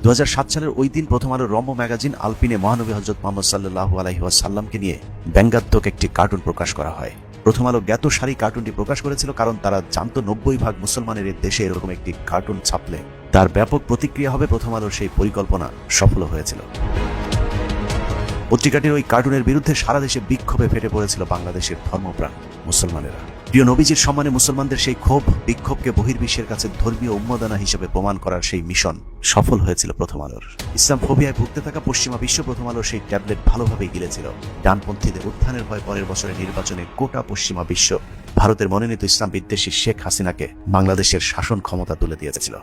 2007 সালের ওই দিন প্রথম আলোর রম্য ম্যাগাজিন আলপিনে মহানবী হযরত মুহাম্মদ সাল্লাল্লাহু আলাইহি ওয়াসাল্লামকে নিয়ে ব্যঙ্গাত্মক একটি কার্টুন প্রকাশ করা হয়। প্রথম আলো জ্ঞাত সারি কার্টুনটি প্রকাশ করেছিল কারণ তারা জানত 90% মুসলমানের এই দেশে এরকম একটি কার্টুন ছাপলে তার ব্যাপক প্রতিক্রিয়া হবে। প্রথম আলোর সেই পরিকল্পনা সফল হয়েছিল। পত্রিকাটির ওই কার্টুনের বিরুদ্ধে সারা দেশে বিক্ষোভে ফেটে পড়েছিল বাংলাদেশের ধর্মপ্রাণ মুসলমানেরা। প্রিয় নবীজির সম্মানে মুসলমানদের সেই ক্ষোভ বিক্ষোভকে বহির্বিশ্বের কাছে ধর্মীয় উন্মাদনা হিসেবে প্রমাণ করার সেই মিশন সফল হয়েছিল প্রথম আলোর। ইসলাম ফোবিয়ায় ভুগতে থাকা পশ্চিমা বিশ্ব প্রথম আলোর সেই ট্যাবলেট ভালোভাবেই গিলেছিল। ডানপন্থীদের উত্থানের ভয় পরের বছরের নির্বাচনে গোটা পশ্চিমা বিশ্ব ভারতের মনোনীত ইসলাম বিদ্বেষী শেখ হাসিনাকে বাংলাদেশের শাসন ক্ষমতা তুলে দিয়েছিল।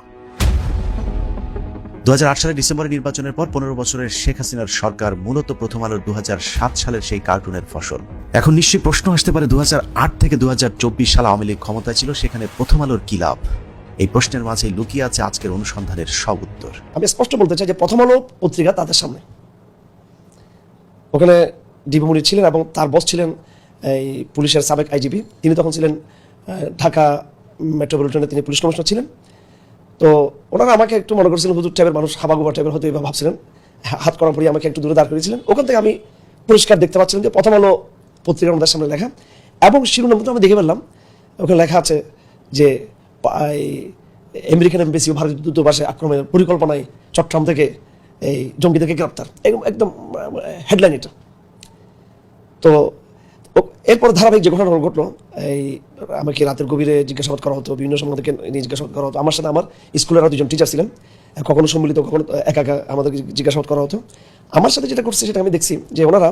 2008 সালের ডিসেম্বরের নির্বাচনের পর 15 বছরের শেখ হাসিনার সরকার মূলত প্রথম আলোর 2007 সালের সেই কার্টুনের ফসল। এখন নিশ্চয়ই প্রশ্ন আসতে পারে 2008 থেকে 2024 সাল আওয়ামী লীগ ক্ষমতায় ছিল, সেখানে প্রথম আলোর কি লাভ? এই প্রশ্নের মাঝেই লুকিয়ে আছে আজকের অনুসন্ধানের সব উত্তর। আমি স্পষ্ট বলতে চাই যে প্রথম আলো পত্রিকা তাদের সামনে, ওখানে ডিবি মুনির ছিলেন এবং তার বস ছিলেন এই পুলিশের সাবেক আইজিপি। তিনি তখন ছিলেন ঢাকা মেট্রোপলিটনে, তিনি পুলিশ কমিশনার ছিলেন। তো ওনারা আমাকে একটু মনে করছিলেন হুজুর টাইপের মানুষ, হাবাগুবা টাইপের হয়তো এবার ভাবছিলেন। হাত করা পরিয়ে আমাকে একটু দূরে দাঁড় করেছিলেন। ওখান থেকে আমি পরিষ্কার দেখতে পাচ্ছিলাম যে প্রথম আলো পত্রিকার আমাদের সামনে লেখা, এবং শিরোনাম আমি দেখে ফেললাম ওখানে লেখা আছে যে আমেরিকান এমবেসি ও ভারতীয় দূতাবাসে আক্রমণের পরিকল্পনায় চট্টগ্রাম থেকে এই জঙ্গি থেকে গ্রেপ্তার, একদম হেডলাইন এটা। তো এরপর ধারাবাহিক যে ঘটনা ঘটলো, এই আমাকে রাতের গভীরে জিজ্ঞাসাবাদ করা হতো, বিভিন্ন সময় আমাদেরকে জিজ্ঞাসাবাদ করা হতো। আমার সাথে আমার স্কুলের আরও 2জন টিচার ছিলেন, কখনো সম্মিলিত কখনো একা একা আমাদেরকে জিজ্ঞাসাবাদ করা হতো। আমার সাথে যেটা করছে সেটা আমি দেখছি যে ওনারা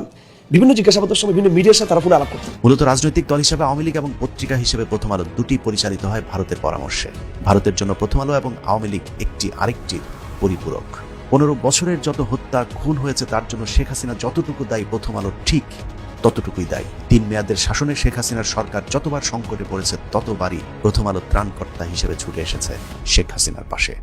বিভিন্ন জিজ্ঞাসাবাদের সময় বিভিন্ন মিডিয়ার সাথে তারা পুরো আলাপ করতেন। মূলত রাজনৈতিক দল হিসেবে আওয়ামী লীগ এবং পত্রিকা হিসেবে প্রথম আলো দুটি পরিচালিত হয় ভারতের পরামর্শে। ভারতের জন্য প্রথম আলো এবং আওয়ামী লীগ একটি আরেকটি পরিপূরক। 15 বছরের যত হত্যা খুন হয়েছে তার জন্য শেখ হাসিনা যতটুকু দায়ী, প্রথম আলো ঠিক ততটুকুই দায়ী। 3 মেয়াদের শাসনে শেখ হাসিনার সরকার যতবার সংকটে পড়েছে ততবারই প্রথম আলো ত্রাণকর্তা হিসেবে ছুটে এসেছে শেখ হাসিনার পাশে।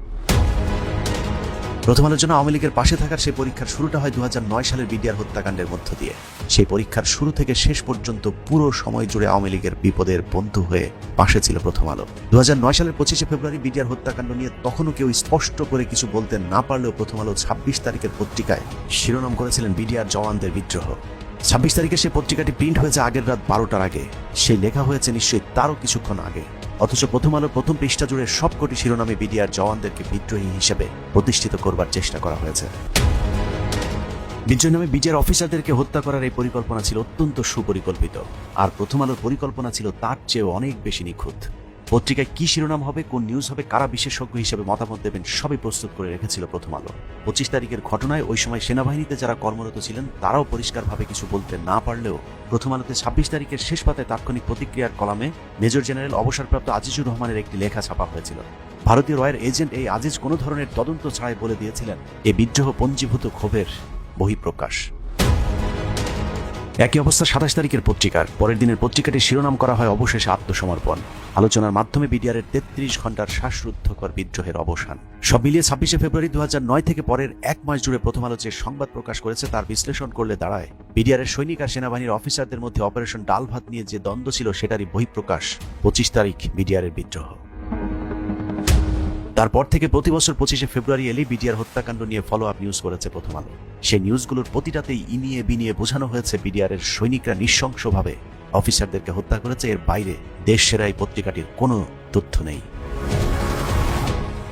প্রথম আলোর জন্য আওয়ামী লীগের পাশে থাকার সেই পরীক্ষার শুরুটা হয় 2009 সালের বিডিআর হত্যাকাণ্ডের মধ্য দিয়ে। সেই পরীক্ষার শুরু থেকে শেষ পর্যন্ত পুরো সময় জুড়ে আওয়ামী লীগের বিপদের বন্ধু হয়ে পাশে ছিল প্রথম আলো। 2009 সালের 25শে ফেব্রুয়ারি বিডিআর হত্যাকাণ্ড নিয়ে তখনও কেউ স্পষ্ট করে কিছু বলতে না পারলেও প্রথম আলো 26 তারিখের পত্রিকায় শিরোনাম করেছিলেন বিডিআর জওয়ানদের বিদ্রোহ। 26 তারিখে সেই পত্রিকাটি প্রিন্ট হয়েছে আগের রাত 12টার আগে। সেই লেখা হয়েছে নিশ্চয়ই তারও কিছুক্ষণ আগে। অথচ প্রথম আলোর প্রথম পৃষ্ঠা জুড়ে সবকটি শিরোনামে বিডিআর জওয়ানদেরকে বিদ্রোহী হিসেবে প্রতিষ্ঠিত করবার চেষ্টা করা হয়েছে। বিদ্রোহী নামে বিডিআর অফিসারদেরকে হত্যা করার এই পরিকল্পনা ছিল অত্যন্ত সুপরিকল্পিত, আর প্রথম আলোর পরিকল্পনা ছিল তার চেয়েও অনেক বেশি নিখুঁত। পত্রিকায় কি শিরোনাম হবে, কোন নিউজ হবে, কারা বিশেষজ্ঞ হিসেবে মতামত দেবেন সবই প্রস্তুত করে রেখেছিল প্রথম আলো। 25 তারিখের ঘটনায় ওই সময় সেনাবাহিনীতে যারা কর্মরত ছিলেন তারাও পরিষ্কারভাবে কিছু বলতে না পারলেও প্রথম আলোতে 26 তারিখের শেষ পাতায় তাৎক্ষণিক প্রতিক্রিয়ার কলামে মেজর জেনারেল অবসরপ্রাপ্ত আজিজুর রহমানের একটি লেখা ছাপা হয়েছিল। ভারতীয় রয়ের এজেন্ট এই আজিজ কোনো ধরনের তদন্ত ছাড়াই বলে দিয়েছিলেন এ বিদ্রোহ পঞ্জীভূত ক্ষোভের বহিঃপ্রকাশ। একই অবস্থা 27 তারিখের পত্রিকার। পরের দিনের পত্রিকাটির শিরোনাম করা হয় অবশেষে আত্মসমর্পণ। আলোচনার মাধ্যমে বিডিআরের 33 ঘন্টার শ্বাসরুদ্ধকর বিদ্রোহের অবসান। সব মিলিয়ে 26শে ফেব্রুয়ারি 2009 থেকে পরের 1 মাস জুড়ে প্রথম আলো যে সংবাদ প্রকাশ করেছে তার বিশ্লেষণ করলে দাঁড়ায় বিডিআরের সৈনিক আর সেনাবাহিনীর অফিসারদের মধ্যে অপারেশন ডাল ভাত নিয়ে যে দ্বন্দ্ব ছিল সেটারই বহিঃপ্রকাশ 25 তারিখ বিডিআরের বিদ্রোহ। তারপর থেকে প্রতি বছর 25শে ফেব্রুয়ারি এলেই বিডিআর হত্যাকাণ্ড নিয়ে ফলো আপ নিউজ করেছে প্রথম আলো। সেই নিউজগুলোর প্রতিটাতেই ইনিয়ে বিনিয়ে বোঝানো হয়েছে বিডিআরের সৈনিকরা নৃশংসভাবে অফিসারদেরকে হত্যা করেছে। এর বাইরে দেশ সেরা এই পত্রিকাটির কোনো তথ্য নেই।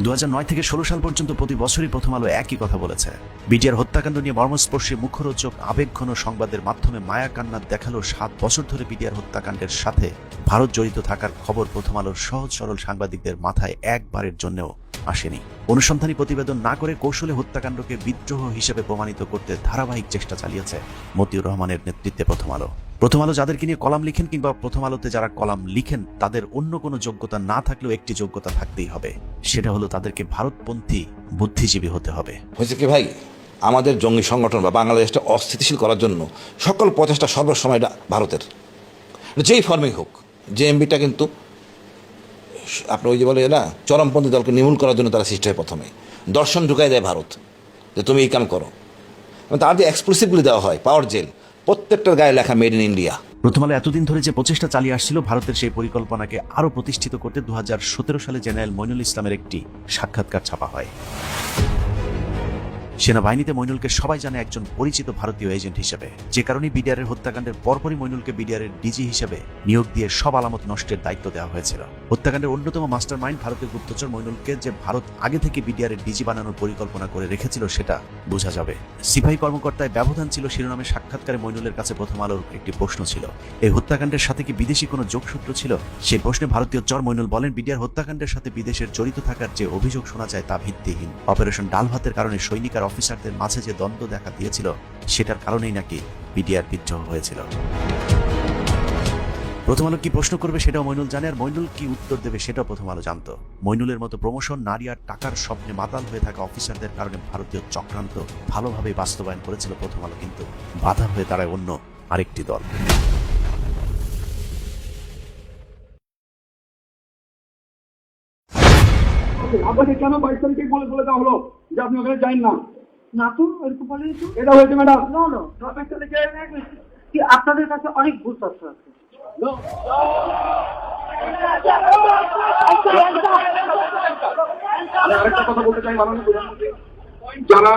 2009 থেকে 16 সাল পর্যন্ত প্রতি বছরই প্রথম আলো একই কথা বলেছে। বিডিআর হত্যাকাণ্ড নিয়ে মর্মস্পর্শী মুখরোচক আবেগঘন সংবাদের মাধ্যমে মায়া কান্নার দেখালো 7 বছর ধরে বিডিআর হত্যাকাণ্ডের সাথে ভারত জড়িত থাকার খবর প্রথম আলোর সহজ সরল সাংবাদিকদের মাথায় একবারের জন্যও আসেনি। অনুসন্ধানী প্রতিবেদন না করে কৌশলে হত্যাকাণ্ডকে বিদ্রোহ হিসেবে প্রমাণিত করতে ধারাবাহিক চেষ্টা চালিয়েছে মতিউর রহমানের নেতৃত্বে প্রথম আলো। প্রথম আলো যাদেরকে নিয়ে কলাম লিখেন কিংবা প্রথম আলোতে যারা কলাম লিখেন তাদের অন্য কোনো যোগ্যতা না থাকলেও একটি যোগ্যতা থাকতেই হবে, সেটা হলো তাদেরকে ভারতপন্থী বুদ্ধিজীবী হতে হবে। হয়েছে কি ভাই, আমাদের জঙ্গি সংগঠন বা বাংলাদেশটা অস্থিতিশীল করার জন্য সকল প্রচেষ্টা সর্বসময়টা ভারতের, যেই ফর্মেই হোক। যে এমবিটা কিন্তু আপনার ওই যে বলে না চরমপন্থী দলকে নির্মূল করার জন্য তারা সৃষ্টি হয়। প্রথমে দর্শন ঢুকাই দেয় ভারত যে তুমি এই কাম করো। তার যে এক্সক্লুসিভলি দেওয়া হয় পাওয়ার জেল, প্রত্যেকটার গায়ে লেখা মেড ইন ইন্ডিয়া। প্রথম আলো এতদিন ধরে যে প্রচেষ্টা চালিয়ে আসছিল ভারতের সেই পরিকল্পনাকে আরো প্রতিষ্ঠিত করতে 2017 সালে জেনারেল মইনুল ইসলামের একটি সাক্ষাৎকার ছাপা হয়। সেনাবাহিনীতে মইনুলকে সবাই জানে একজন পরিচিত ভারতীয় এজেন্ট হিসেবে, যে কারণে বিডিআরের হত্যাকাণ্ডের পরপরই মইনুলকে বিডিআরের ডিজি হিসেবে নিয়োগ দিয়ে সব আলামত নষ্টের দায়িত্ব দেওয়া হয়েছিল। হত্যাকাণ্ডের অন্যতম মাস্টার মাইন্ড ভারতীয় গুপ্তচর মইনুলকে যে ভারত আগে থেকে বিডিআরের ডিজি বানানোর পরিকল্পনা করে রেখেছিল সেটা বোঝা যাবে। সিপাহী কর্মকর্তায় ব্যবধান ছিল শিরোনামে সাক্ষাৎকারে মইনুলের কাছে প্রথম আলোর একটি প্রশ্ন ছিল, এই হত্যাকাণ্ডের সাথে কি বিদেশি কোনো যোগসূত্র ছিল? সেই প্রশ্নে ভারতীয় চর মইনুল বলেন, বিডিআর হত্যাকাণ্ডের সাথে বিদেশের জড়িত থাকার যে অভিযোগ শোনা যায় তা ভিত্তিহীন। অপারেশন ডাল ভাতের কারণে সৈনিক আর অফিসারদের মাঝে যে দ্বন্দ্ব দেখা দিয়েছিল সেটার কারণেই নাকি বিডিআর বিদ্রোহ হয়েছিল। প্রথম আলো কি প্রশ্ন করবে সেটাও মইনুল জানে, আর মইনুল কি উত্তর দেবে সেটাও প্রথম আলো জানতো। মইনুলের মতো প্রমোশন, নারী আর টাকার স্বপ্নে মাতাল হয়ে থাকা অফিসারদের কারণে ভারতীয় চক্রান্ত ভালোভাবে বাস্তবায়ন করেছিল প্রথম আলো, কিন্তু বাধা হয়ে দাঁড়ায় অন্য আরেকটি দল। আপনাকে কেন 22 তারিখে বলে দেওয়া হলো যে আপনি ওখানে যান না? না তো এরকম বলেনি তো। এটা হয়েছে ম্যাডাম। না না 22 তারিখে কি আপনাদের কাছে অনেক ভুল তথ্য আছে। আমি আরেকটা কথা বলতে চাই মাননীয় প্রধানমন্ত্রী, যারা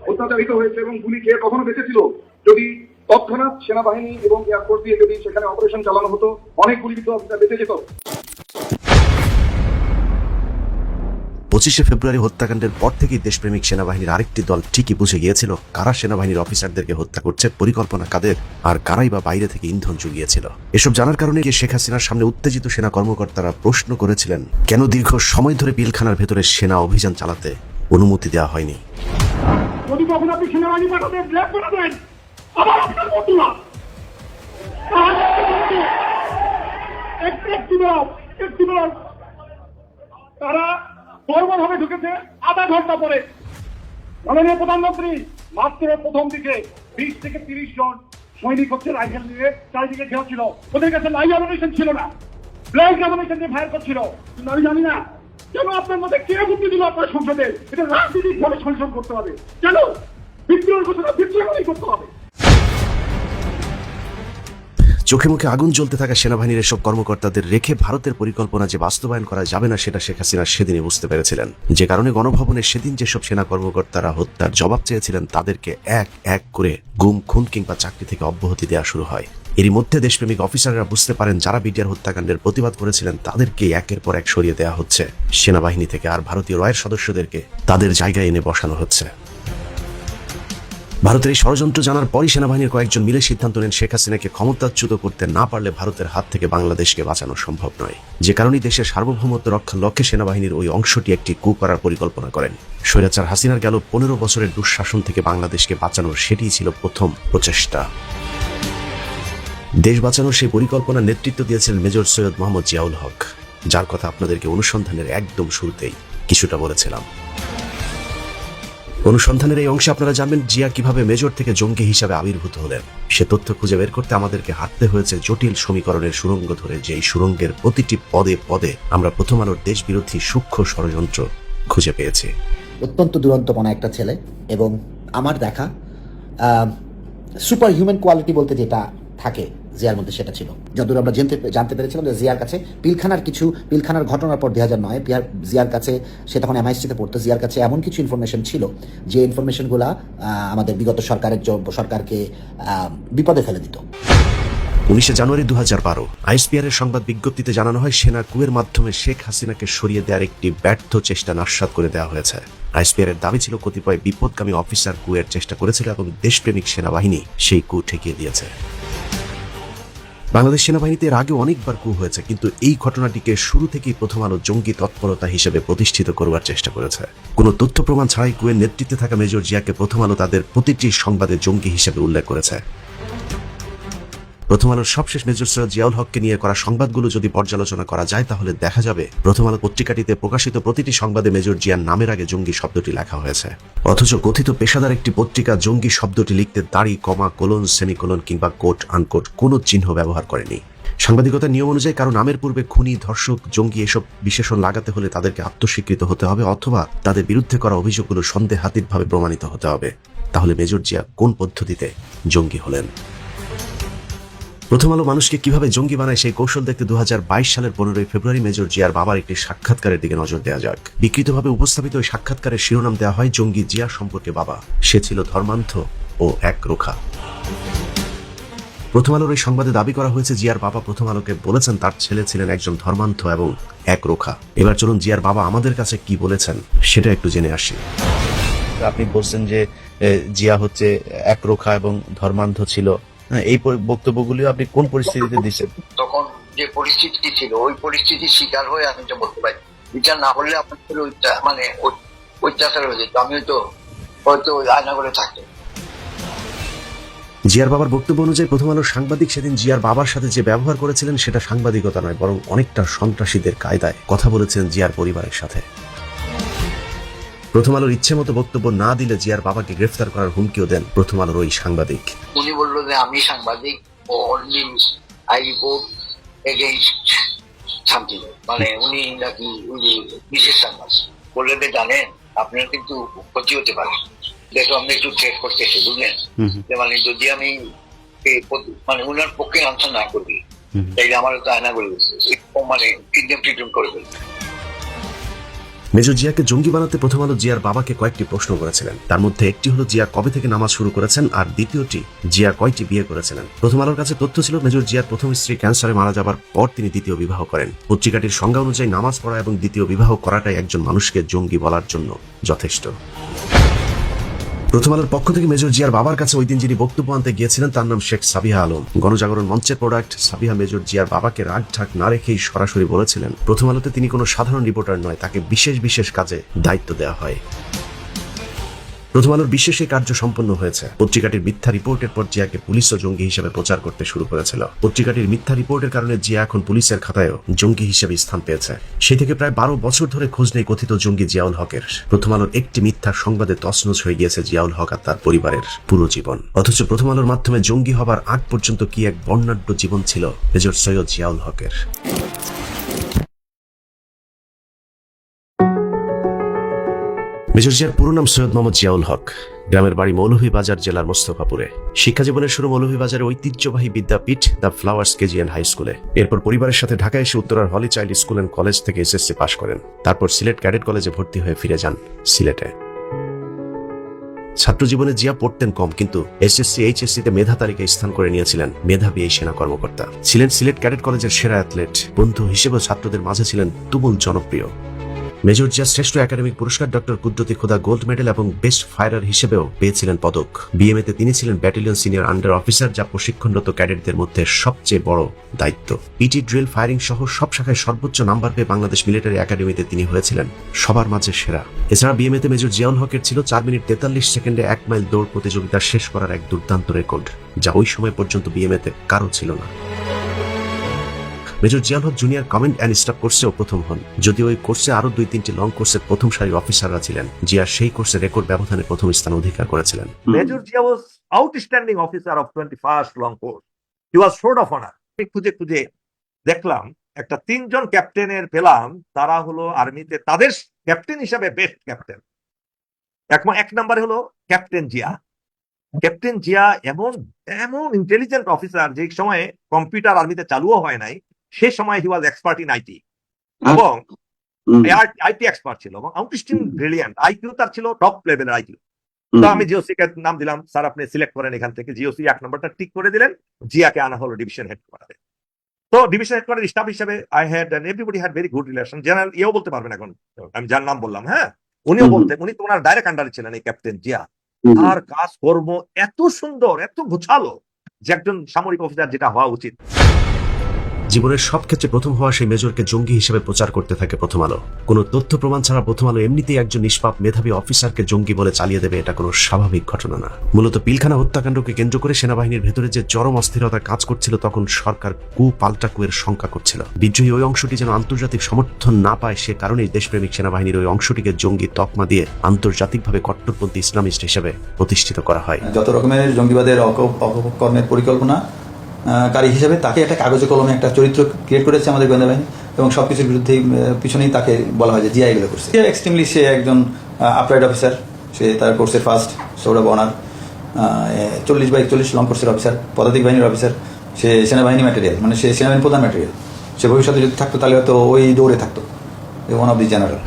অত্যাচারিত হয়েছে এবং গুলি খেয়ে কখনো বেঁচেছিল, যদি তৎক্ষণাৎ সেনাবাহিনী এবং এয়ারফোর্স দিয়ে যদি সেখানে অপারেশন চালানো হতো, অনেক গুলিবিদ্ধ অফিসার বেঁচে যেত। 25শে ফেব্রুয়ারি হত্যাকাণ্ডের পর থেকেই দেশপ্রেমিক সেনাবাহিনীর আরেকটি দল ঠিকই বুঝে গিয়েছিল কারা সেনাবাহিনীর অফিসারদেরকে হত্যা করছে, পরিকল্পনা কাদের, আর কারাই বা বাইরে থেকে ইন্ধন জুগিয়েছিল। এসব জানার কারণে শেখ হাসিনার সামনে উত্তেজিত সেনা কর্মকর্তারা প্রশ্ন করেছিলেন কেন দীর্ঘ সময় ধরে পিলখানার ভেতরে সেনা অভিযান চালাতে অনুমতি দেওয়া হয়নি। যদি কখন আপনি সেনাবাহিনী পাঠাতে ব্ল্যাক করে দেন, আবার আপনার বন্ধুরা তারা বর্বরভাবে ঢুকেছে আধা ঘন্টা পরে। মাননীয় প্রধানমন্ত্রী, মাত্র প্রথম দিকে 20 থেকে 30 জন সৈনিক হচ্ছে রাইফেল নিয়ে চারিদিকে ঘেরা ছিল। ওদের কাছে লাইভ অ্যামুনিশন ছিল না, ব্ল্যাঙ্ক অ্যামুনিশন দিয়ে ফায়ার করছিল। কিন্তু আমি জানি না কেন আপনার মধ্যে কে বুদ্ধি দিল আপনার সংসদে এটা রাজনীতিক ভাবে সংশোধন করতে হবে। কেন বিদ্রোহের ঘোষণা বিদ্রোহই করতে হবে? চোখে মুখে আগুন জ্বলতে থাকা সেনাবাহিনীর এসব কর্মকর্তাদের রেখে ভারতের পরিকল্পনা যে বাস্তবায়ন করা যাবে না সেটা শেখ হাসিনা সেদিনই বুঝতে পেরেছিলেন, যে কারণে গণভবনে সেদিন যেসব সেনা কর্মকর্তারা হত্যার জবাব চেয়েছিলেন তাদেরকে এক এক করে গুম, খুন কিংবা চাকরি থেকে অব্যাহতি দেওয়া শুরু হয়। এরই মধ্যে দেশপ্রেমিক অফিসাররা বুঝতে পারেন যারা বিডিআর হত্যাকাণ্ডের প্রতিবাদ করেছিলেন তাদেরকে একের পর এক সরিয়ে দেওয়া হচ্ছে সেনাবাহিনী থেকে, আর ভারতীয় রয়ের সদস্যদেরকে তাদের জায়গায় এনে বসানো হচ্ছে। ভারতের এই ষড়যন্ত্র জানার পরই সেনাবাহিনীর কয়েকজন মিলে সিদ্ধান্ত নেন শেখ হাসিনাকে ক্ষমতাচ্যুত করতে না পারলে ভারতের হাত থেকে বাংলাদেশকে বাঁচানো সম্ভব নয়, যে কারণে দেশের সার্বভৌমত্ব রক্ষার লক্ষ্যে সেনাবাহিনীর ওই অংশটি একটি কূ করার পরিকল্পনা করেন। স্বৈরাচার হাসিনার গেল 15 বছরের দুঃশাসন থেকে বাংলাদেশকে বাঁচানোর সেটিই ছিল প্রথম প্রচেষ্টা। দেশ বাঁচানোর সেই পরিকল্পনার নেতৃত্ব দিয়েছিলেন মেজর সৈয়দ মোহাম্মদ জিয়াউল হক, যার কথা আপনাদেরকে অনুসন্ধানের একদম শুরুতেই কিছুটা বলেছিলাম। অনুসন্ধানের এই অংশে আপনারা জানবেন জিয়া কিভাবে মেজর থেকে জঙ্গি হিসাবে আবির্ভূত হলেন। সে তথ্য খুঁজে বের করতে আমাদেরকে হাঁটতে হয়েছে জটিল সমীকরণের সুড়ঙ্গ ধরে, যে এই সুড়ঙ্গের প্রতিটি পদে পদে আমরা প্রথম আলোর দেশ বিরোধী সূক্ষ্ম ষড়যন্ত্র খুঁজে পেয়েছি। অত্যন্ত দুরন্তপনা একটা ছেলে, এবং আমার দেখা সুপার হিউম্যান কোয়ালিটি বলতে যেটা থাকে জিয়ার মধ্যে সেটা ছিল। যতদূর আমরা জানতে পেরেছিলাম যে জিয়ার কাছে পিলখানার ঘটনার পর 2009 জিয়ার কাছে, সে তখন MI3-তে পড়তো, জিয়ার কাছে এমন কিছু ইনফরমেশন ছিল যে ইনফরমেশনগুলা আমাদের বিগত সরকারকে বিপদে ফেলে দিত। 19 জানুয়ারি 2012 ISPR এর সংবাদ বিজ্ঞপ্তিতে জানানো হয় সেনা কুয়ের মাধ্যমে শেখ হাসিনাকে সরিয়ে দেওয়ার একটি ব্যর্থ চেষ্টা নস্যাৎ করে দেওয়া হয়েছে। ISPR এর দাবি ছিল কতিপয় বিপদগামী অফিসার কুয়ের চেষ্টা করেছিল এবং দেশপ্রেমিক সেনাবাহিনী সেই কু ঠেকিয়ে দিয়েছে। বাংলাদেশ সেনাবাহিনীতে এর আগে অনেকবার কু হয়েছে, কিন্তু এই ঘটনাটিকে শুরু থেকেই প্রথম আলো জঙ্গি তৎপরতা হিসেবে প্রতিষ্ঠিত করবার চেষ্টা করেছে। কোনো তথ্য প্রমাণ ছাড়াই কুয়ের নেতৃত্বে থাকা মেজর জিয়াকে প্রথম আলো তাদের প্রতিটি সংবাদে জঙ্গি হিসেবে উল্লেখ করেছে। প্রথম আলোর সবশেষ মেজর সৈয়দ জিয়াউল হককে নিয়ে করা সংবাদগুলো যদি পর্যালোচনা করা যায় তাহলে দেখা যাবে প্রথম আলো পত্রিকাটিতে প্রকাশিত প্রতিটি সংবাদে মেজর জিয়ার নামের আগে জঙ্গি শব্দটি লেখা হয়েছে, অথচ কথিত পেশাদার একটি পত্রিকা জঙ্গি শব্দটি লিখতে দাড়ি, কমা, কোলন, সেমিকোলন কিংবা কোট আনকোট কোনো চিহ্ন ব্যবহার করেনি। সাংবাদিকতার নিয়ম অনুযায়ী কারো নামের পূর্বে খুনি, ধর্ষক, জঙ্গি এসব বিশেষণ লাগাতে হলে তাদেরকে আত্মস্বীকৃত হতে হবে অথবা তাদের বিরুদ্ধে করা অভিযোগগুলো সন্দেহাতীতভাবে প্রমাণিত হতে হবে। তাহলে মেজর জিয়া কোন পদ্ধতিতে জঙ্গি হলেন? প্রথম আলো মানুষকে কিভাবে জঙ্গি বানায় সেই কৌশল দেখতে 2022 সালের 15 ফেব্রুয়ারি মেজর জিয়ার বাবার একটি সাক্ষাৎকারের দিকে নজর দেওয়া যাক। বিকৃতভাবে উপস্থাপিত ওই সাক্ষাৎকারের শিরোনাম দেওয়া হয় জঙ্গি জিয়া সম্পর্কে বাবা, সে ছিল ধর্মান্ধ ও একরোখা। প্রথম আলোর এই সংবাদে দাবি করা হয়েছে জিয়ার বাবা প্রথম আলোকে বলেছেন তার ছেলে ছিলেন একজন ধর্মান্ধ এবং একরোখা। এবার চলুন জিয়ার বাবা আমাদের কাছে কি বলেছেন সেটা একটু জেনে আসি। আপনি বলছেন যে জিয়া হচ্ছে একরোখা এবং ধর্মান্ধ ছিল, এই বক্তব্যগুলি আপনি কোন পরিস্থিতিতে দিচ্ছেন? তখন যে পরিস্থিতি ছিল ওই পরিস্থিতির শিকার হয়ে আমি এটা বলতে পারি। বিচার না হলে আপনার মানে অত্যাচার হয়ে যেত, আমি হয়তো আয়না করে থাকতাম। জিয়ার বাবার বক্তব্য অনুযায়ী প্রথম আলোর সাংবাদিক সেদিন জিয়ার বাবার সাথে যে ব্যবহার করেছিলেন সেটা সাংবাদিকতা নয়, বরং অনেকটা সন্ত্রাসীদের কায়দায় কথা বলেছেন জিয়ার পরিবারের সাথে। প্রথম আলোর ইচ্ছে মতো বক্তব্য না দিলে জিয়ার বাবাকে গ্রেফতার করার হুমকিও দেন প্রথম আলোর ওই সাংবাদিক। উনি বললো যে আমি সাংবাদিক ও only I report against something, মানে উনি নাকি উনি বিশেষ সাংবাদিক বললে যে জানেন আপনার কিন্তু ক্ষতি হতে পারে, দেখো আমি একটু চেক করতেছি, বুঝলেন? মানে যদি আমি মানে উনার পক্ষে আনসার না করি তাইলে আমার তো আয়না করে মানে কিডন্যাপ ট্রিটমেন্ট করে ফেলবে। মেজর জিয়াকে জঙ্গি বানাতে প্রথম আলো জিয়ার বাবাকে কয়েকটি প্রশ্ন করেছিলেন। তার মধ্যে একটি হলো জিয়া কবে থেকে নামাজ শুরু করেছেন, আর দ্বিতীয়টি জিয়া কয়টি বিয়ে করেছিলেন। প্রথম আলোর কাছে তথ্য ছিল মেজর জিয়ার প্রথম স্ত্রী ক্যান্সারে মারা যাবার পর তিনি দ্বিতীয় বিবাহ করেন। পত্রিকাটির সংজ্ঞা অনুযায়ী নামাজ পড়া এবং দ্বিতীয় বিবাহ করাটাই একজন মানুষকে জঙ্গি বলার জন্য যথেষ্ট। প্রথম আলোর পক্ষ থেকে মেজর জিয়ার বাবার কাছে ওই দিন যিনি বক্তব্য আনতে গিয়েছিলেন তার নাম শেখ সাবিহা আলম। গণজাগরণ মঞ্চের প্রোডাক্ট সাবিহা মেজর জিয়ার বাবাকে রাগ ঢাক না রেখেই সরাসরি বলেছিলেন প্রথম আলোতে তিনি কোনো সাধারণ রিপোর্টার নয়, তাকে বিশেষ বিশেষ কাজে দায়িত্ব দেওয়া হয়। প্রথম আলোর বিশেষ এই কার্য সম্পন্ন হয়েছে। পত্রিকাটির মিথ্যা রিপোর্টের পর জিয়াকে পুলিশ ও জঙ্গি হিসেবে প্রচার করতে শুরু করেছিল। পত্রিকাটির মিথ্যা রিপোর্টের কারণে জিয়া এখন পুলিশের খাতায়ও জঙ্গি হিসেবে স্থান পেয়েছে। সেই থেকে প্রায় 12 বছর ধরে খোঁজ নেই কথিত জঙ্গি জিয়াউল হকের। প্রথম আলোর একটি মিথ্যা সংবাদে তছনছ হয়ে গিয়েছে জিয়াউল হক আর তার পরিবারের পুরো জীবন। অথচ প্রথম আলোর মাধ্যমে জঙ্গি হবার আগ পর্যন্ত কি এক বর্ণাঢ্য জীবন ছিল মেজর সৈয়দ জিয়াউল হকের। মেজর জিয়ার পুরো নাম সৈয়দ মোহাম্মদ জিয়াউল হক। গ্রামের বাড়ি মৌলভীবাজার জেলার মোস্তফাপুরে। শিক্ষা জীবনের শুরু মৌলভীবাজারের ঐতিহ্যবাহী বিদ্যাপীঠ the Flowers KG and High স্কুলে। এরপর পরিবারের সাথে ঢাকায় এসে উত্তরার Holy Child School and College থেকে এসএসসি পাশ করেন। তারপর সিলেট ক্যাডেট কলেজে ভর্তি হয়ে ফিরে যান সিলেটে। ছাত্র জীবনে জিয়া পড়তেন কম, কিন্তু এসএসসি এইচএসসিতে মেধা তালিকায় স্থান করে নিয়েছিলেন মেধাবী এই সেনা কর্মকর্তা। ছিলেন সিলেট ক্যাডেট কলেজের সেরা অ্যাথলেট, বন্ধু হিসেবেও ছাত্রদের মাঝে ছিলেন তুমুল জনপ্রিয়। মেজর জিয়া শ্রেষ্ঠ একাডেমিক পুরস্কার, ডক্টর কুদরতি খোদা গোল্ড মেডেল এবং বেস্ট ফায়ারার হিসেবেও পেয়েছিলেন পদক। বিএমএতে তিনি ছিলেন ব্যাটালিয়ন সিনিয়র আন্ডার অফিসার, যা প্রশিক্ষণরত ক্যাডেটদের মধ্যে সবচেয়ে বড় দায়িত্ব। পিটি ড্রিল, ফায়ারিং সহ সব শাখায় সর্বোচ্চ নাম্বার পেয়ে বাংলাদেশ মিলিটারি একাডেমিতে তিনি হয়েছিলেন সবার মাঝে সেরা। এছাড়া বিএমএতে মেজর জিয়াউল হকের ছিল 4 মিনিট 43 সেকেন্ডে 1 মাইল দৌড় প্রতিযোগিতা শেষ করার এক দুর্দান্ত রেকর্ড, যা ওই সময় পর্যন্ত বিএমএতে কারো ছিল না। Major Ziaul Haque junior command and staff কোর্সেও প্রথম হন। যদিও ওই কোর্সে আরো 2-3টি লং কোর্সের প্রথম সারির অফিসাররা ছিলেন। জিয়া সেই কোর্সে রেকর্ড ব্যবধানে প্রথম স্থান অধিকার করেছিলেন। Major Jia was outstanding officer of 21st long course. He was sword of honor. খুঁজে খুঁজে দেখলাম একটা 3 জন ক্যাপ্টেনের পেলাম, তারা হলো আর্মিতে তাদের ক্যাপ্টেন হিসাবে বেস্ট ক্যাপ্টেন। এক নাম্বারে হলো ক্যাপ্টেন জিয়া। ক্যাপ্টেন জিয়া এমন ইন্টেলিজেন্ট অফিসার, যে সময়ে কম্পিউটার আর্মিতে চালুও হয় নাই, সে সময় হি ওয়াজ এক্সপার্ট ইন আইটি এবং আইটি এক্সপার্ট ছিল এবং আউটস্ট্যান্ডিং ব্রিলিয়ান্ট। আইকিউ তার ছিল টপ লেভেলের আইকিউ। তো আমি জিওসি কে নাম দিলাম, স্যার আপনি সিলেক্ট করেন এখান থেকে। জিওসি 1 নম্বরটা টিক করে দিলেন, জিয়াকে আনা হলো ডিভিশন হেডকোয়ার্টারে। তো ডিভিশন হেডকোয়ার্টার স্টাফ হিসেবে I had and everybody had very good relation. General ইয়েও বলতে পারবেন, এখন আমি যার নাম বললাম, হ্যাঁ উনিও বলতেন, উনি তো ওনার ডাইরেক্ট আন্ডারে ছিলেন এই ক্যাপ্টেন জিয়া। আর কাজকর্ম এত সুন্দর, এত গোছালো, যে একজন সামরিক অফিসার যেটা হওয়া উচিত। জীবনের সব ক্ষেত্রে প্রথম হওয়া সেই মেজরকে জঙ্গি হিসেবে প্রচার করতে থাকে প্রথম আলো। কোনো তথ্য প্রমাণ ছাড়া প্রথম আলো এমনিতেই একজন নিষ্পাপ মেধাবী অফিসারকে জঙ্গি বলে চালিয়ে দেবে, এটা কোনো স্বাভাবিক ঘটনা না। মূলত পিলখানা হত্যাকাণ্ডকে কেন্দ্র করে সেনাবাহিনীর ভেতরে যে চরম অস্থিরতা কাজ করছিল, তখন সরকার পাল্টা কুয়ের শঙ্কা করছিল। বিদ্রোহী ওই অংশটি যেন আন্তর্জাতিক সমর্থন না পায়, সে কারণেই দেশপ্রেমিক সেনাবাহিনীর ওই অংশটিকে জঙ্গি তকমা দিয়ে আন্তর্জাতিকভাবে কট্টরপন্থী ইসলামিস্ট হিসেবে প্রতিষ্ঠিত করা হয়। যত রকমের জঙ্গিবাদের অপকর্মের পরিকল্পনা কারী হিসেবে তাকে একটা কাগজে কলমে একটা চরিত্র ক্রিয়েট করেছে আমাদের গোয়েন্দা বাহিনী, এবং সবকিছুর বিরুদ্ধে পিছনেই তাকে বলা হয় যে জিয়া এগুলো করছে। এক্সট্রিমলি সে একজন আপরাইট অফিসার, সে তার কোর্সের ফার্স্ট সৌরভ অনার, 40/41 লং কোর্সের অফিসার, পদাতিক বাহিনীর অফিসার। সে সেনাবাহিনী ম্যাটেরিয়াল, মানে সে সেনাবাহিনী প্রধান ম্যাটেরিয়াল। সে ভবিষ্যতে যদি থাকতো তাহলে হয়তো ওই দৌড়ে থাকতো, ওয়ান অফ দি জেনারেল।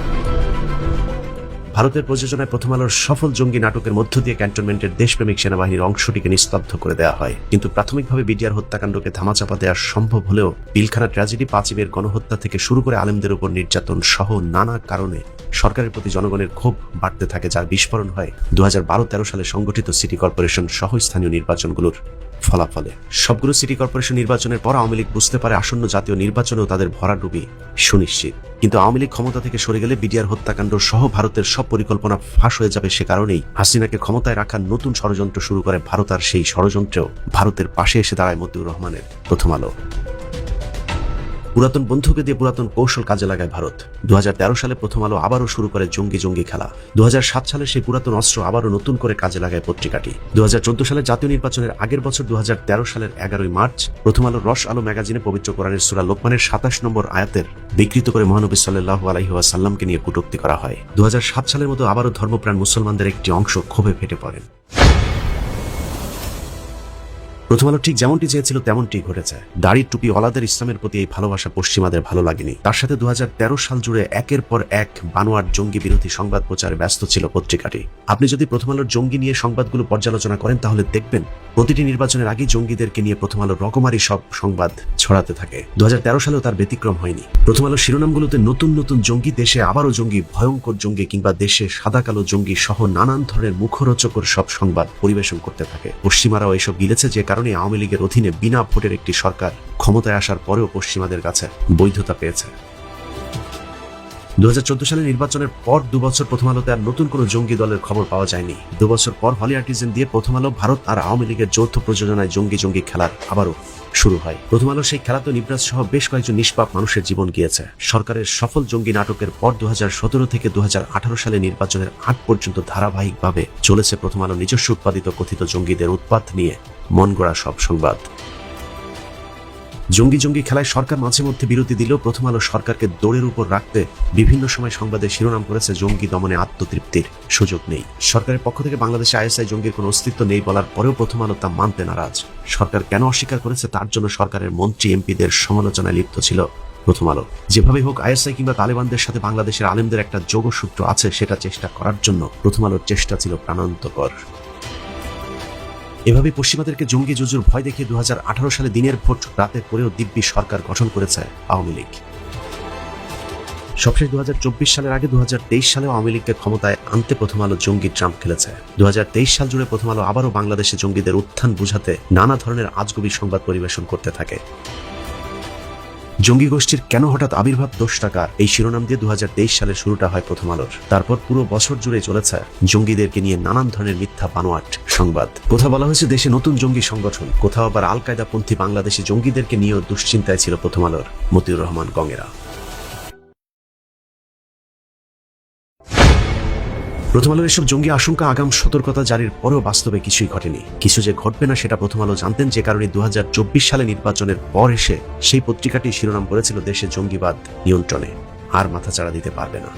ভারতের প্রযোজনায় প্রথম আলোর সফল জঙ্গি নাটকের মধ্য দিয়ে ক্যান্টনমেন্টের দেশপ্রেমিক সেনাবাহিনীর অংশটিকে নিস্তব্ধ করে দেওয়া হয়। কিন্তু প্রাথমিকভাবে বিডিআর হত্যাকাণ্ডকে ধামাচাপা দেওয়া সম্ভব হলেও পিলখানা ট্র্যাজেডি, 5 গণহত্যা থেকে শুরু করে আলেমদের উপর নির্যাতন সহ নানা কারণে সরকারের প্রতি জনগণের ক্ষোভ বাড়তে থাকে, যার বিস্ফোরণ হয় 2012-13 সালে সংগঠিত সিটি কর্পোরেশন সহ স্থানীয় নির্বাচনগুলোর ফলাফলে। সবগুলো সিটি কর্পোরেশন নির্বাচনের পর আওয়ামী লীগ বুঝতে পারে আসন্ন জাতীয় নির্বাচনেও তাদের ভরাডুবি সুনিশ্চিত। কিন্তু আওয়ামী লীগ ক্ষমতা থেকে সরে গেলে বিডিআর হত্যাকাণ্ড সহ ভারতের সব পরিকল্পনা ফাঁস হয়ে যাবে। সে কারণেই হাসিনাকে ক্ষমতায় রাখার নতুন ষড়যন্ত্র শুরু করে ভারত, আর সেই ষড়যন্ত্রেও ভারতের পাশে এসে দাঁড়ায় মতিউর রহমানের প্রথম আলো। পুরাতন বন্ধুকে দিয়ে পুরাতন কৌশল কাজে লাগায় ভারত। 2013 সালে প্রথম আলো আবারও শুরু করে জঙ্গি খেলা। 2007 সালে সেই পুরাতন অস্ত্র আবারও নতুন করে কাজে লাগায় পত্রিকাটি। 2014 সালে জাতীয় নির্বাচনের আগের বছর 2013 সালের 11 মার্চ প্রথম আলো রস আলো ম্যাগাজিনে পবিত্র কোরআনের সূরা লোকমানের 27 নম্বর আয়াতের বিকৃত করে মহানবী সাল্লাল্লাহু আলাইহি ওয়াসাল্লামকে নিয়ে কটূক্তি করা হয়। 2007 সালের মতো আবারও ধর্মপ্রাণ মুসলমানদের একটি অংশ ক্ষোভে ফেটে পড়েন। প্রথম আলো ঠিক যেমনটি চেয়েছিল তেমনটি ঘটেছে। দাড়ি টুপি ওয়ালাদের ইসলামের প্রতি এই ভালোবাসা পশ্চিমাদের ভালো লাগেনি। তার সাথে 2013 সাল জুড়ে একের পর এক বানোয়াট জঙ্গি বিরোধী সংবাদ প্রচারে ব্যস্ত ছিল পত্রিকাটি। আপনি যদি প্রথম আলোর জঙ্গি নিয়ে সংবাদগুলো পর্যালোচনা করেন তাহলে দেখবেন প্রতিটি নির্বাচনের আগেই জঙ্গিদেরকে নিয়ে প্রথম আলো রকমারি সব সংবাদ ছড়াতে থাকে। 2013 সালেও তার ব্যতিক্রম হয়নি। প্রথম আলো শিরোনামগুলোতে নতুন নতুন জঙ্গি, দেশে আবারও জঙ্গি, ভয়ঙ্কর জঙ্গি কিংবা দেশে সাদা কালো জঙ্গি সহ নানান ধরনের মুখরোচকর সব সংবাদ পরিবেশন করতে থাকে। পশ্চিমারাও এসব গিলেছে, যে কারণে আওয়ামী লীগের অধীনে বিনা ভোটের একটি সরকার ক্ষমতায় আসার পরেও পশ্চিমাদের কাছে বৈধতা পেয়েছে। 2014 সালে নির্বাচনের পর 2 বছর প্রথম আলোতে আর নতুন কোনো জঙ্গি দলের খবর পাওয়া যায়নি। 2 বছর পর হলি আর্টিজেন দিয়ে প্রথম আলো ভারত আর আওয়ামী লীগের যৌথ প্রযোজনায় জঙ্গি খেলার আবারও শুরু হয়। প্রথম আলো সেই খেলাতে নিবরাজ সহ বেশ কয়েকজন নিষ্পাপ মানুষের জীবন গিয়েছে। সরকারের সফল জঙ্গি নাটকের পর 2017 থেকে 2018 সালে নির্বাচনের আগ পর্যন্ত ধারাবাহিকভাবে চলেছে প্রথম আলো নিজস্ব উৎপাদিত কথিত জঙ্গিদের উৎপাত নিয়ে মন গড়া সব সংবাদ। জঙ্গি খেলায় সরকার মাঝে মধ্যে বিরতি দিলেও প্রথম আলো সরকারকে দৌড়ের উপর রাখতে বিভিন্ন সময় সংবাদের শিরোনাম করেছে জঙ্গি দমনে আত্মতৃপ্তির সুযোগ নেই। সরকারের পক্ষ থেকে বাংলাদেশে আইএসআই জঙ্গির কোনো অস্তিত্ব নেই বলার পরেও প্রথম আলো তা মানতে নারাজ। সরকার কেন অস্বীকার করেছে তার জন্য সরকারের মন্ত্রী এমপিদের সমালোচনায় লিপ্ত ছিল প্রথম আলো। যেভাবে হোক আইএসআই কিংবা তালেবানদের সাথে বাংলাদেশের আলেমদের একটা যোগসূত্র আছে সেটা চেষ্টা করার জন্য প্রথম আলোর চেষ্টা ছিল প্রাণান্তকর। এভাবে পশ্চিমাদেরকে জঙ্গি জুজুর ভয় দেখিয়ে 2018 সালে দিনের ভোট রাতের পরেও দিব্যি সরকার গঠন করেছে আওয়ামী লীগ। সবশেষ 2024 সালের আগে 2023 সালেও আওয়ামী লীগকে ক্ষমতায় আনতে প্রথম আলো জঙ্গি ট্রাম্প খেলেছে। 2023 সাল জুড়ে প্রথম আলো আবারও বাংলাদেশে জঙ্গিদের উত্থান বুঝাতে নানা ধরনের আজগুবি সংবাদ পরিবেশন করতে থাকে। জঙ্গি গোষ্ঠীর কেন হঠাৎ আবির্ভাব 10 টাকা, এই শিরোনাম দিয়ে 2023 সালে শুরুটা হয় প্রথম আলোর। তারপর পুরো বছর জুড়ে চলেছে জঙ্গিদেরকে নিয়ে নানান ধরনের মিথ্যা বানোয়াট সংবাদ। কোথাও বলা হয়েছে দেশে নতুন জঙ্গি সংগঠন, কোথাও আবার আল কায়দাপন্থী বাংলাদেশি জঙ্গিদেরকে নিয়েও দুশ্চিন্তায় ছিল প্রথম আলোর মতিউর রহমান গঙেরা। প্রথম আলোর এসব জঙ্গি আশঙ্কা আগাম সতর্কতা জারির পরেও বাস্তবে কিছুই ঘটেনি। কিছু যে ঘটবে না সেটা প্রথম আলো জানতেন, যে কারণে 2024 সালে নির্বাচনের পর এসে সেই পত্রিকাটি শিরোনাম করেছিল দেশে জঙ্গিবাদ নিয়ন্ত্রণে, আর মাথাচাড়া দিতে পারবে না।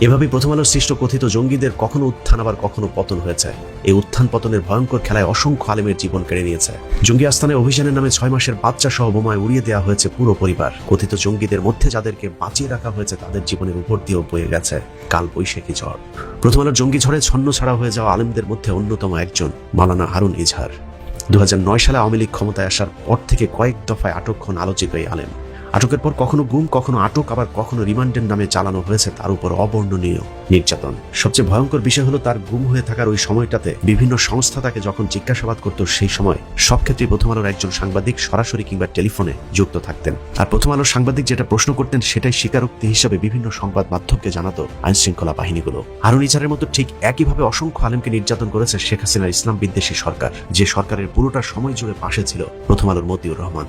এভাবে প্রথম আলোর সৃষ্ট কথিত জঙ্গিদের কখনো উত্থান আবার কখনো পতন হয়েছে। এই উত্থান পতনের ভয়ঙ্কর খেলায় অসংখ্য আলেমের জীবন কেড়ে নিয়েছে। জঙ্গি আস্তানায় অভিযানের নামে 6 মাসের বাচ্চা সহ বোমায় উড়িয়ে দেওয়া হয়েছে পুরো পরিবার। কথিত জঙ্গিদের মধ্যে যাদেরকে বাঁচিয়ে রাখা হয়েছে তাদের জীবনের উপর দিয়েও বয়ে গেছে কাল বৈশাখী ঝড়। প্রথম আলোর জঙ্গি ঝড়ে ছন্ন ছাড়া হয়ে যাওয়া আলেমদের মধ্যে অন্যতম একজন মাওলানা হারুন ইজহার। 2009 সালে আওয়ামী লীগ ক্ষমতায় আসার পর থেকে কয়েক দফায় আটক হন আলোচিত এই আলেম। আটকের পর কখনো গুম, কখনো আটক, আবার কখনো রিমান্ডের নামে চালানো হয়েছে তার উপর অবর্ণনীয় নির্যাতন। সবচেয়ে ভয়ঙ্কর বিষয় হলো তার গুম হয়ে থাকার ওই সময়টাতে বিভিন্ন সংস্থা তাকে যখন জিজ্ঞাসাবাদ করত সেই সময় সব ক্ষেত্রে প্রথম আলোর একজন সাংবাদিক সরাসরি কিংবা টেলিফোনে যুক্ত থাকতেন। আর প্রথম আলোর সাংবাদিক যেটা প্রশ্ন করতেন সেটাই স্বীকারোক্তি হিসেবে বিভিন্ন সংবাদ মাধ্যমকে জানাতো আইন শৃঙ্খলা বাহিনীগুলো। হারুন ইজহারের মতো ঠিক একইভাবে অসংখ্য আলেমকে নির্যাতন করেছে শেখ হাসিনার ইসলাম বিদ্বেষী সরকার, যে সরকারের পুরোটা সময় জুড়ে পাশে ছিল প্রথম আলোর মতিউর রহমান।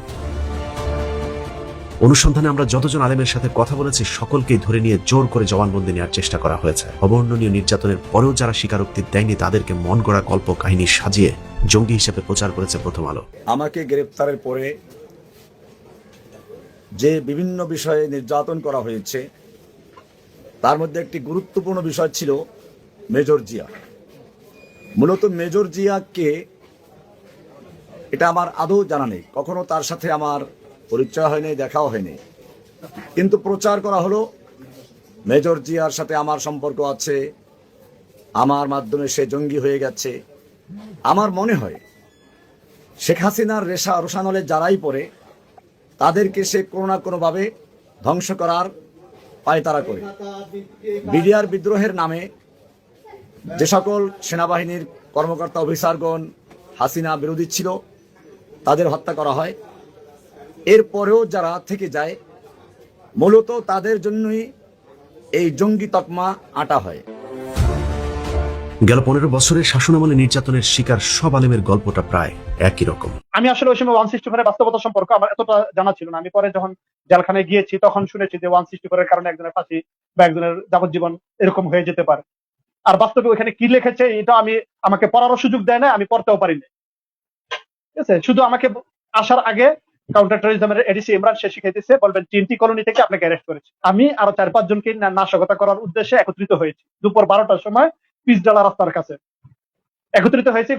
অনুসন্ধানে আমরা যতজন আলেমের সাথে কথা বলেছি সকলকেই ধরে নিয়ে জোর করে জবানবন্দি নেওয়ার চেষ্টা করা হয়েছে। অবর্ণনীয় নির্যাতনের পরেও যারা স্বীকারোক্তি দেয়নি তাদেরকে মন গড়া কল্প কাহিনী সাজিয়ে জঙ্গি হিসেবে প্রচার করেছে প্রথম আলো। আমাকে গ্রেপ্তারের পরে যে বিভিন্ন বিষয়ে নির্যাতন করা হয়েছে তার মধ্যে একটি গুরুত্বপূর্ণ বিষয় ছিল মেজর জিয়া। মূলত মেজর জিয়াকে এটা আমার আদৌ জানা নেই, কখনো তার সাথে আমার পরিচয় হয়নি, দেখাও হয়নি, কিন্তু প্রচার করা হলো মেজর জিয়ার সাথে আমার সম্পর্ক আছে, আমার মাধ্যমে সে জঙ্গি হয়ে গেছে। আমার মনে হয় শেখ হাসিনার রেশা রোশানলে যারাই পড়ে তাদেরকে সে কোনো না কোনোভাবে ধ্বংস করার পায়তারা করে। বিডিআর বিদ্রোহের নামে যে সকল সেনাবাহিনীর কর্মকর্তা অফিসারগণ হাসিনা বিরোধী ছিল তাদের হত্যা করা হয়। এরপরেও যারা থেকে যায় মূলত তাদের জন্যই এই জঙ্গি তকমা আঁটা হয়। গেল 15 বছরের শাসনামলে নির্যাতনের শিকার সব আলেমের গল্পটা প্রায় একই রকম। আমি আসলে ওই সময় 164 বাস্তবতা সম্পর্কে আমার এতটা জানা ছিল না। আমি পরে যখন জেলখানায় গিয়েছি তখন শুনেছি যে 164 কারণে একজনের ফাঁসি বা একজনের যাবজ্জীবন এরকম হয়ে যেতে পারে। আর বাস্তবে ওখানে কি লিখেছে এটা আমাকে পড়ারও সুযোগ দেয় না, আমি পড়তেও পারি না। ঠিক আছে, শুধু আমাকে আসার আগে কাউন্টার টেররিজমের এডিসি ইমরান সে শিখাইতেছে, বলবেন টিএনটি কলোনি থেকে আপনাকে অ্যারেস্ট করেছে। আমি আরো 4-5 জনকে নাশকতা করার উদ্দেশ্যে একত্রিত হয়েছি। দুপুর 12টার সময় পিসডালা রাস্তার কাছে একত্রিত হয়েছে।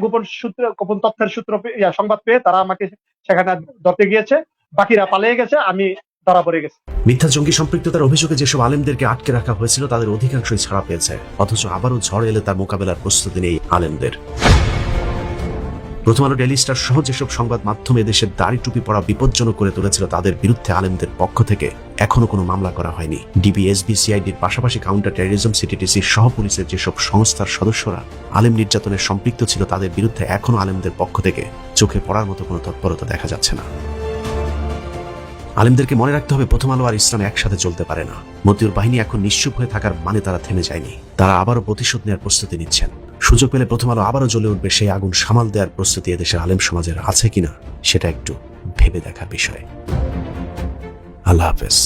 গোপন তথ্যের সূত্র সংবাদ পেয়ে তারা আমাকে সেখানে ধরতে গিয়েছে, বাকিরা পালিয়ে গেছে, আমি ধরা পড়ে গেছি। মিথ্যা জঙ্গি সম্পৃক্ততার অভিযোগে যেসব আলেমদেরকে আটকে রাখা হয়েছিল তাদের অধিকাংশই ছাড়া পেয়েছে, অথচ আবারও ঝড় এলে তার মোকাবেলার প্রস্তুতি নেই আলেমদের। প্রথম আলো, ডেইলি স্টার সহ যেসব সংবাদ মাধ্যমে দেশের দাড়ি টুপি পড়া বিপজ্জনক করে তুলেছিল তাদের বিরুদ্ধে আলেমদের পক্ষ থেকে এখনো কোনো মামলা করা হয়নি। ডিবি, এসবি, সিআইডির পাশাপাশি কাউন্টার টেররিজম, সিটিটিসি সহ পুলিশের যেসব সংস্থার সদস্যরা আলেম নির্যাতনের সম্পৃক্ত ছিল তাদের বিরুদ্ধে এখনো আলেমদের পক্ষ থেকে চোখে পড়ার মতো কোনো তৎপরতা দেখা যাচ্ছে না। আলেমদেরকে মনে রাখতে হবে প্রথম আলো আর ইসলাম একসাথে চলতে পারে না। মতিউর বাহিনী এখন নিশ্চুপ হয়ে থাকার মানে তারা থেমে যায়নি, তারা আবারও প্রতিশোধ নেওয়ার প্রস্তুতি নিচ্ছেন। সুযোগ পেলে প্রথম আলো আবারও জ্বলে উঠবে, সেই আগুন সামাল দেওয়ার প্রস্তুতি এদেশের আলেম সমাজের আছে কিনা সেটা একটু ভেবে দেখার বিষয়। আল্লাহ হাফেজ।